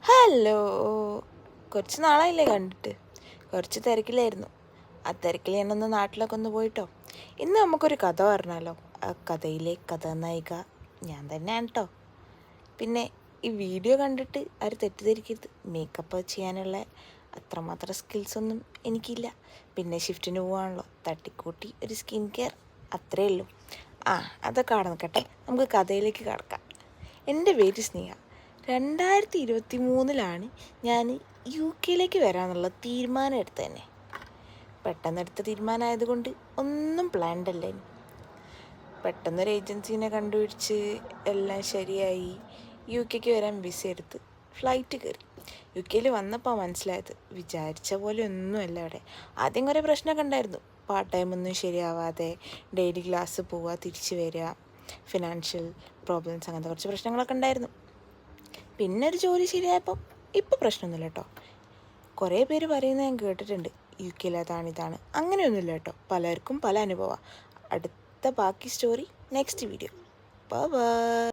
Hello, കുറച്ച് നാളായില്ലേ കണ്ടിട്ട്. കുറച്ച് തിരക്കിലായിരുന്നു. ആ തിരക്കിൽ ഞാനൊന്ന് നാട്ടിലൊക്കെ ഒന്ന് പോയിട്ടോ. ഇന്ന് നമുക്കൊരു കഥ പറഞ്ഞാലോ. ആ കഥയിലെ കഥാനായിക ഞാൻ തന്നെയാണ് കേട്ടോ. പിന്നെ ഈ വീഡിയോ കണ്ടിട്ട് ആരും തെറ്റിദ്ധരിക്കരുത്. മേക്കപ്പ് ചെയ്യാനുള്ള അത്രമാത്രം സ്കിൽസൊന്നും എനിക്കില്ല. പിന്നെ ഷിഫ്റ്റിന് പോകാണല്ലോ, തട്ടിക്കൂട്ടി ഒരു സ്കിൻ കെയർ അത്രേ ഉള്ളൂ. അതൊക്കെ അവിടെ നിൽക്കട്ടെ, നമുക്ക് കഥയിലേക്ക് കടക്കാം. എൻ്റെ പേര് സ്നേഹ. 2023 ഞാൻ UK വരാമെന്നുള്ള തീരുമാനം എടുത്തത് തന്നെ. പെട്ടെന്നെടുത്ത തീരുമാനമായതുകൊണ്ട് ഒന്നും പ്ലാൻഡ് അല്ലേ. പെട്ടെന്നൊരു ഏജൻസീനെ കണ്ടുപിടിച്ച് എല്ലാം ശരിയായി UK വരാൻ വിസ എടുത്ത് ഫ്ലൈറ്റ് കയറി. UK വന്നപ്പോൾ മനസ്സിലായത് വിചാരിച്ച പോലെ ഒന്നുമല്ല അവിടെ. ആദ്യം കുറേ പ്രശ്നമൊക്കെ ഉണ്ടായിരുന്നു. പാർട്ട് ടൈം ഒന്നും ശരിയാവാതെ ഡെയിലി ക്ലാസ് പോവുക, തിരിച്ച് വരിക, ഫിനാൻഷ്യൽ പ്രോബ്ലംസ്, അങ്ങനത്തെ കുറച്ച് പ്രശ്നങ്ങളൊക്കെ ഉണ്ടായിരുന്നു. പിന്നെ ഒരു ജോലി ശരിയായപ്പം ഇപ്പം പ്രശ്നമൊന്നുമില്ല കേട്ടോ. കുറേ പേര് പറയുന്നത് ഞാൻ കേട്ടിട്ടുണ്ട്, UK അതാണ് അങ്ങനെയൊന്നുമില്ല കേട്ടോ. പലർക്കും പല അനുഭവമാണ്. അടുത്ത ബാക്കി സ്റ്റോറി നെക്സ്റ്റ് വീഡിയോ. ബൈ.